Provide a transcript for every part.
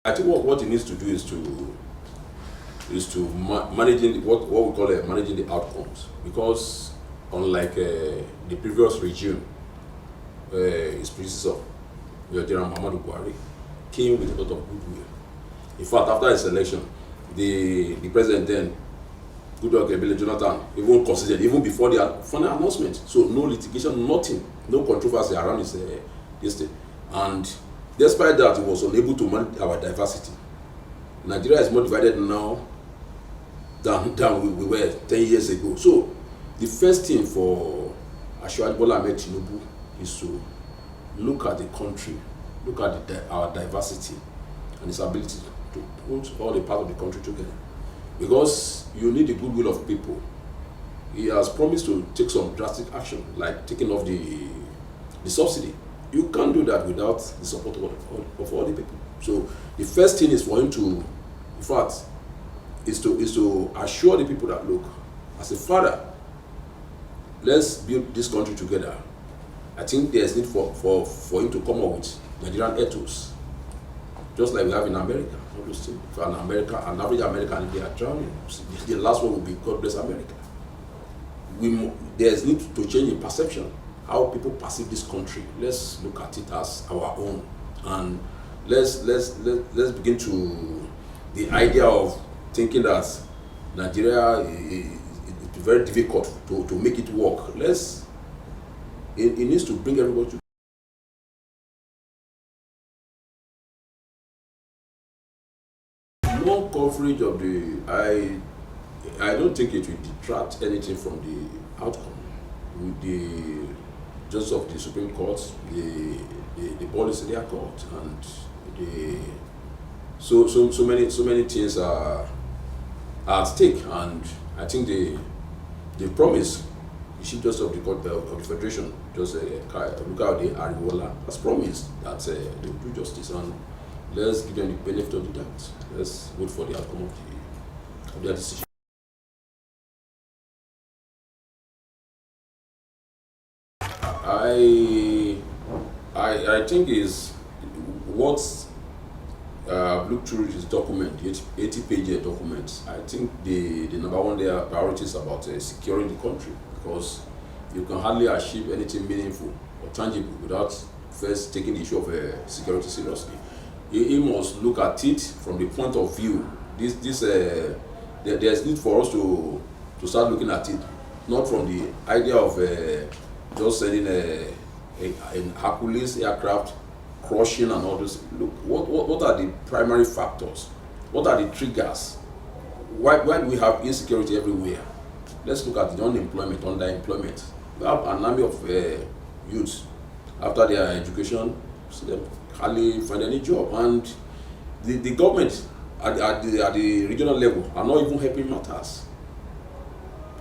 I think what he needs to do is to managing what we call managing the outcomes, because unlike the previous regime, his predecessor, General Muhammadu Buhari, came with a lot of goodwill. In fact, after his election, the president then, Goodluck Ebele Jonathan, even considered, even before the final announcement, so no litigation, nothing, no controversy around this thing. And despite that, he was unable to manage our diversity. Nigeria is more divided now than we were 10 years ago. So the first thing for Bola Ahmed Tinubu is to look at the country, look at our diversity and its ability to put all the parts of the country together. Because you need the goodwill of people. He has promised to take some drastic action, like taking off the subsidy. You can't do that without the support of all the people. So the first thing is for him to, in fact, is to assure the people that, look, as a father, let's build this country together. I think there's need for him to come up with Nigerian ethos, just like we have in America. Obviously, for an average American, they are drowning. The last one will be God bless America. There's need to change in perception, how people perceive this country. Let's look at it as our own, and let's begin to the idea of thinking that Nigeria is very difficult to make it work. It needs to bring everybody together. More coverage of I don't think it will detract anything from the outcome. With the judges of the Supreme Court, the ball is in their court, and so many things are at stake. And I think the promise, the Chief Justice of the Court of the Federation, Victor Oriola, has promised that they will do justice, and let's give them the benefit of the doubt. Let's wait for the outcome of their decision. I think is what I've looked through this document, 80-page document. I think the number one there priorities about securing the country, because you can hardly achieve anything meaningful or tangible without first taking the issue of security seriously. He must look at it from the point of view. There's need for us to start looking at it, not from the idea of just sending an Hercules aircraft crushing and all this. Look, what are the primary factors? What are the triggers? Why do we have insecurity everywhere? Let's look at the unemployment, underemployment. We have an army of youths after their education, so they hardly find any job, and the government at the regional level are not even helping matters.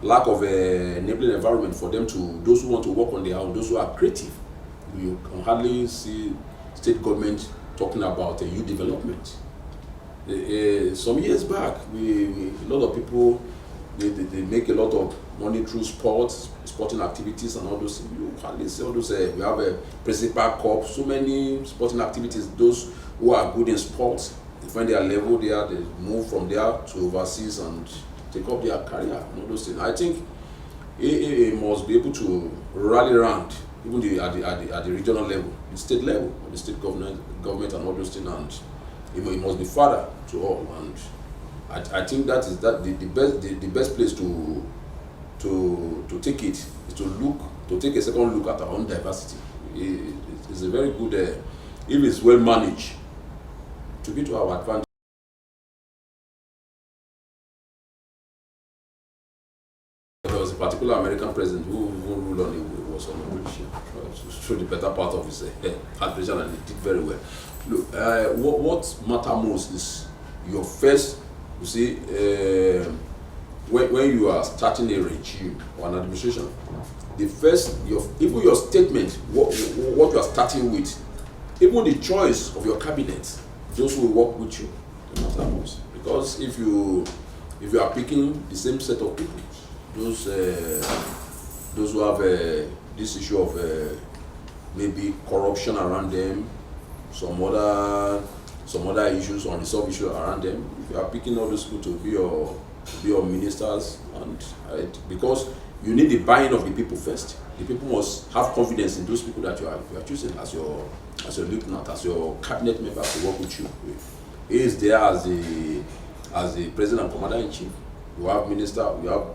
Lack of enabling environment for them those who want to work on their own, those who are creative. You can hardly see state government talking about youth development. Some years back, a lot of people, they make a lot of money through sporting activities and all those. You hardly see all those. We have a principal corps, so many sporting activities. Those who are good in sports, they find their level there, they move from there to overseas and take up their career and all those things. I think AA must be able to rally around, even at the regional level, the state level, or the state government and all those things, and it must be father to all. And I think that is the best place to take it is to take a second look at our own diversity. It's a very good, if it's well managed, to be to our advantage. There was a particular American president who ruled on it, was on a wheelchair, through the better part of his administration, and he did very well. Look, what matters most is your first. You see, when you are starting a regime or an administration, the first, even your statement, what you are starting with, even the choice of your cabinet, those who will work with you, they matter most. Because if you are picking the same set of people, those who have this issue of maybe corruption around them, some other some other issues, unresolved issues around them. If you are picking all those people to be your ministers, and because you need the buy-in of the people first. The people must have confidence in those people that you are choosing as your lieutenant, as your cabinet member to work with you. He is there as the president and commander in chief. You have minister, you have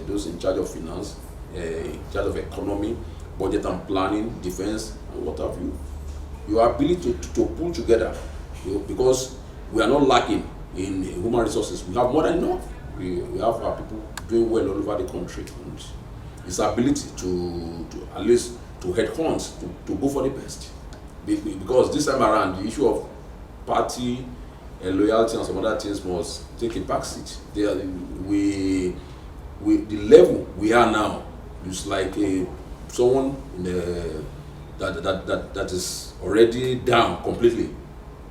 those in charge of finance, in charge of economy, budget and planning, defense, and what have you. Your ability to pull together, because we are not lacking in human resources. We have more than enough. We have our people doing well all over the country, and his ability to at least to head hunt, to go for the best. Because this time around, the issue of party loyalty and some other things must take a back seat. The level we are now is like someone that is already down completely.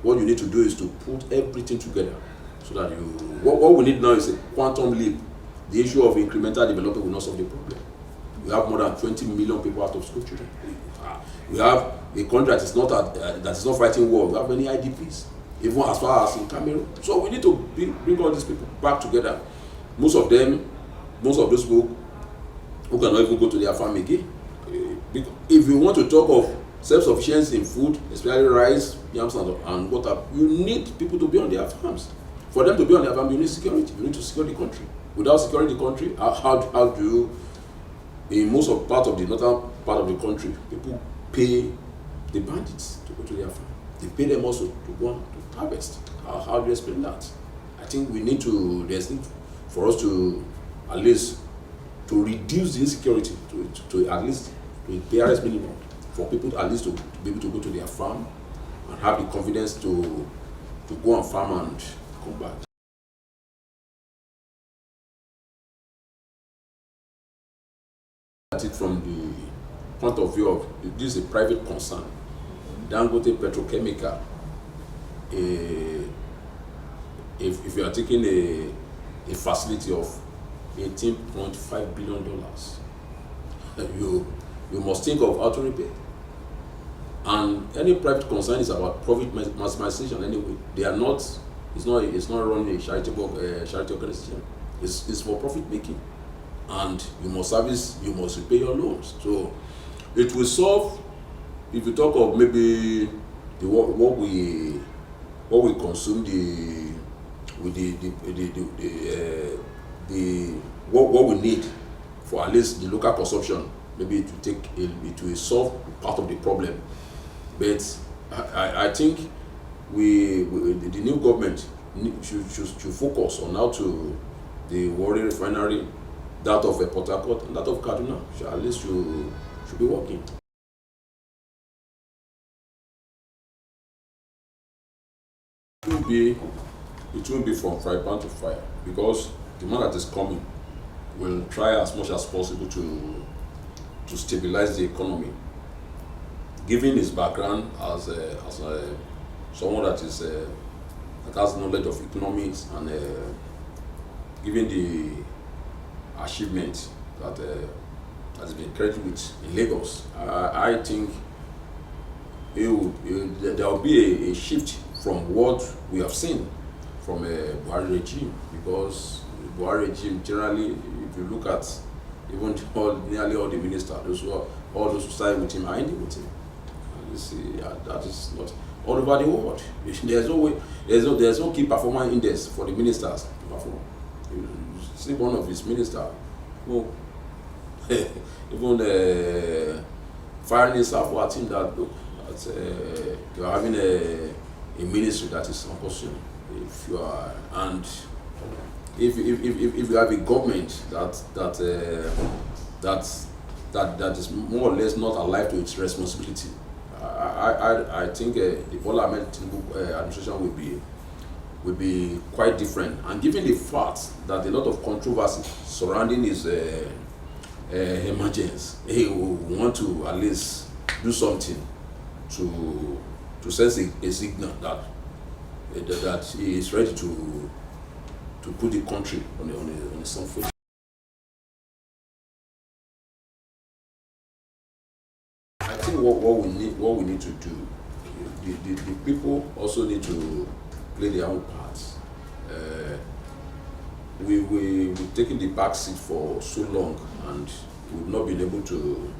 What you need to do is to put everything together so that what we need now is a quantum leap. The issue of incremental development will not solve the problem. We have more than 20 million people out of school children. We have a country that is not fighting war. We have many IDPs, even as far as in Cameroon. So we need to bring all these people back together. Most of those people who cannot even go to their farm again. If you want to talk of self-sufficiency in food, especially rice, yams, and water, you need people to be on their farms. For them to be on their farm, you need security. You need to secure the country. Without securing the country, how do you? In most of the northern part of the country, people pay the bandits to go to their farm. They pay them also to go on to harvest. How do you explain that? I think there's need for us to at least to reduce the insecurity to at least to a barest minimum, for people at least to be able to go to their farm and have the confidence to go and farm and come back. At it from the point of view of this is a private concern. Dangote Petrochemical, if you are taking a facility of $18.5 billion, you must think of how to repay. And any private concern is about profit maximization anyway. They are not. It's not running a charity organization. It's for profit making, and you must repay your loans. So it will solve. If you talk of maybe what we consume, what we need for at least the local consumption, maybe it will solve part of the problem. But I think the new government should focus on how to the Warri refinery, that of Port Harcourt and that of Kaduna at least should be working. It will be from fry pan to fire, because the man that is coming will try as much as possible to stabilize the economy. Given his background as someone that has knowledge of economics, and given the achievement that has been credited with in Lagos, I think there will be a shift from what we have seen from a Buhari regime, because the Buhari regime generally, if you look at even nearly all the ministers, all those who started with him are ending with him. And you see, that is not all over the world. There's no key performance index for the ministers to perform. You see one of his ministers who even firing himself for a team that you are having a ministry that is unquestioned. If you are, and if you have a government that is more or less not alive to its responsibility, I think the Bola Ahmed Tinubu administration will be quite different. And given the fact that a lot of controversy surrounding his emergence, he will want to at least do something to send a signal that he is ready to put the country on a sound footing. I think what we need to do the people also need to play their own parts. We've taken the back seat for so long, and we've not been able to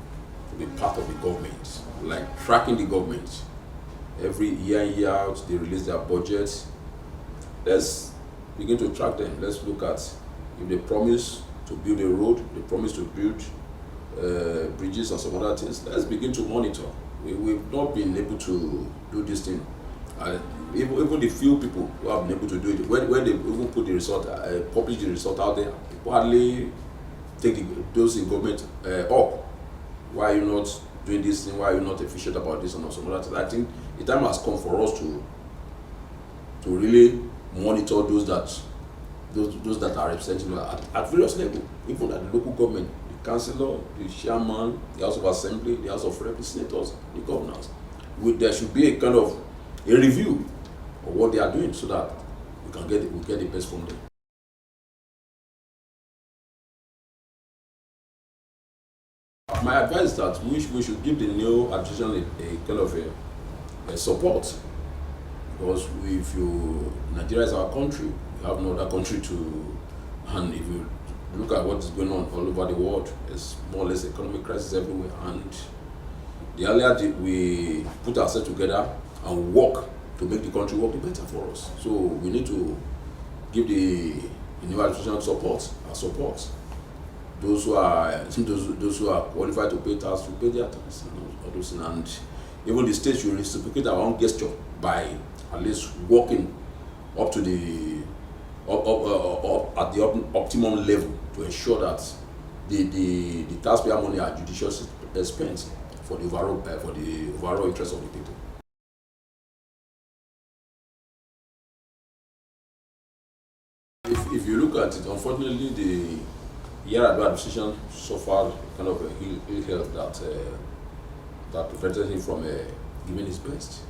be part of the government, like tracking the government. Every year in, year out, they release their budgets. Let's begin to track them. Let's look at if they promise to build a road, they promise to build bridges and some other things. Let's begin to monitor. We've not been able to do this thing. Even the few people who have been able to do it, when they even put the result, publish the result out there, people hardly take those in government up. Why are you not doing this thing? Why are you not efficient about this and some other things? I think the time has come for us to really monitor those that are representing at various levels, even at the local government, the councillor, the chairman, the House of Assembly, the House of Representatives, the governors. There should be a kind of a review of what they are doing so that we get the best from them. My advice is that we should give the new administration a kind of a support, because Nigeria is our country. We have no other country and if you look at what is going on all over the world, there's more or less economic crisis everywhere, and the earlier we put ourselves together and work to make the country work, the better for us. So we need to give the new administration support. Those who are qualified to pay tax to pay their tax and all those things. And even the state should reciprocate our own gesture by at least working up to the at the optimum level to ensure that the taxpayer money are judiciously spent for the overall interest of the people. If you look at it, unfortunately, the Yar'Adua administration suffered kind of ill health that prevented him from giving his best.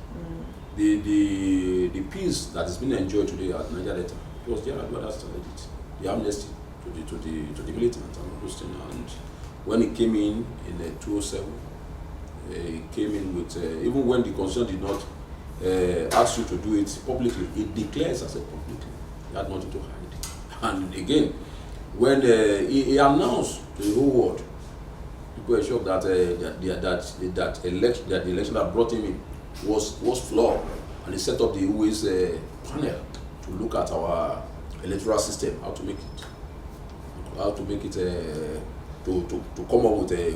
The peace that is being enjoyed today at Niger Delta, it was Yar'Adua that started it. The amnesty to the militants and all those things. And when he came in 2007, he came in with even when the constitution did not ask you to do it publicly, it declares as a publicly. He had nothing to hide. And again, when he announced to the whole world, people were shocked that the election that brought him in was flawed, and he set up the UA's panel to look at our electoral system, how to make it to come up with a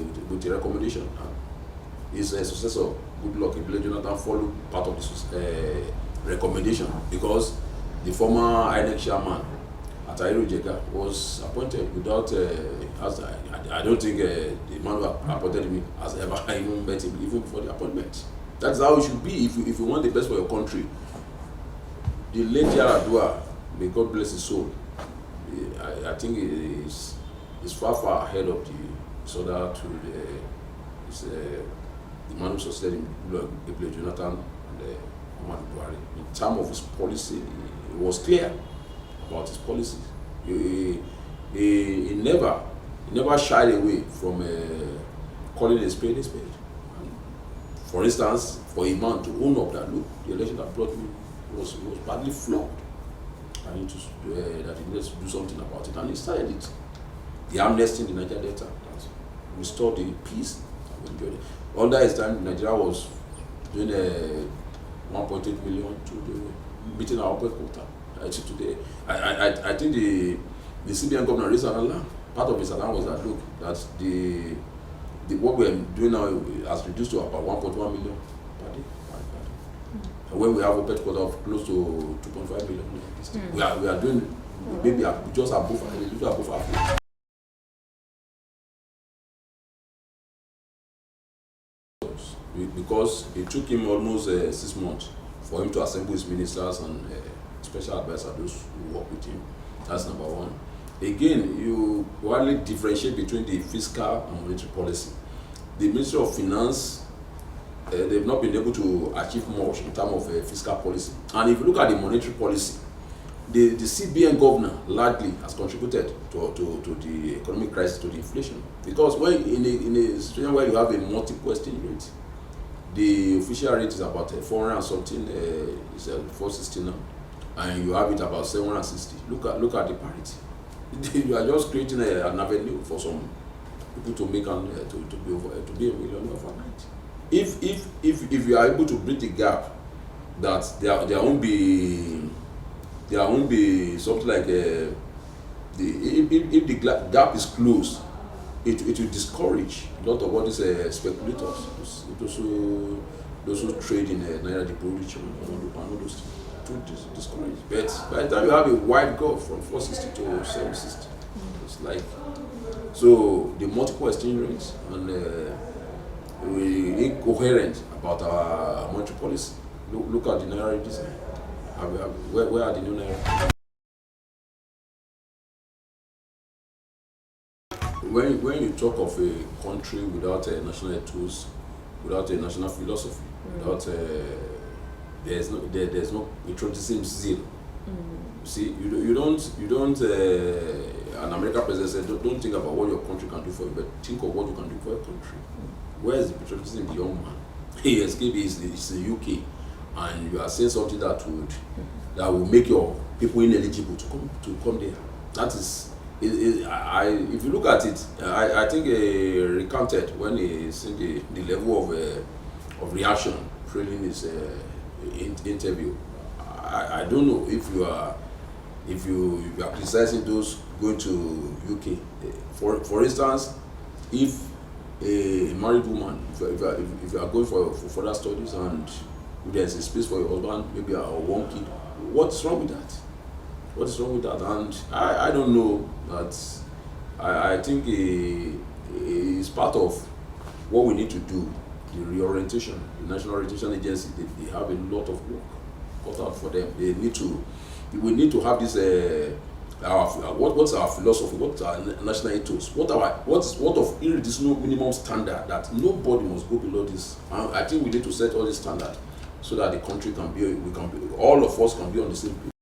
recommendation. And his successor, Goodluck Ebele Jonathan, followed part of this recommendation, because the former INEC chairman Jega was appointed without, I don't think the man who appointed him has ever even met him, even before the appointment. That's how it should be if you want the best for your country. The late Yar'Adua, may God bless his soul, I think is far ahead of the man who succeeded him, Ebele Jonathan and Muhammadu Buhari. In terms of his policy, it was clear about his policies. He never shied away from calling a spade a spade. And for instance, for a man to own up that, look, the election that brought me was badly flawed. I need that he needs to do something about it, and he started it. The amnesty in the Niger Delta that restored the peace that we enjoyed. Under his time, Nigeria was doing 1.8 million to the meeting our output quota. Today, I think the CBN governor raised an alarm. Part of his alarm was that, look, that what we are doing now has reduced to about 1.1 million per day. And when we have a pet quota of close to 2.5 million, we are doing maybe just above half. Because it took him almost 6 months for him to assemble his ministers and special advisor, those who work with him. That's number one. Again, you widely differentiate between the fiscal and monetary policy. The Ministry of Finance, they've not been able to achieve much in terms of fiscal policy. And if you look at the monetary policy, the CBN governor largely has contributed to the economic crisis, to the inflation. Because when in a situation where you have a multiple exchange rate, the official rate is about 400 and something, it's 460 now, and you have it about 760. Look at the parity. You are just creating an avenue for some people to make to be a millionaire overnight. If you are able to bridge the gap, that there won't be something like if the gap is closed, it will discourage a lot of all these speculators, those who trade in Naira depreciation and all those things. To discourage. But by the time you have a wide gulf from 460 to 760, it's like, so the multiple exchange rates and we incoherent about our monetary policy. Look at the Naira design. Where are the new Naira? When you talk of a country without a national ethos, without a national philosophy, without there's no patriotism zeal. See, you don't an American president said, don't think about what your country can do for you, but think of what you can do for your country. Where is the patriotism in the young man? He escaped, it's the UK, and you are saying something that will make your people ineligible to come there. That is, if you look at it, I think recounted when he seen the level of reaction following his interview. I don't know if you are criticizing those going to UK. For instance, if a married woman, if you are going for further studies and there's a space for your husband, maybe or one kid, what's wrong with that? What is wrong with that? And I don't know that. I think it's part of what we need to do. The reorientation, the National Orientation Agency, they have a lot of work cut out for them. We need to have this. What's our philosophy? What's our national ethos? What of irreducible minimum standard that nobody must go below this? I think we need to set all this standard so that the country all of us can be on the same page.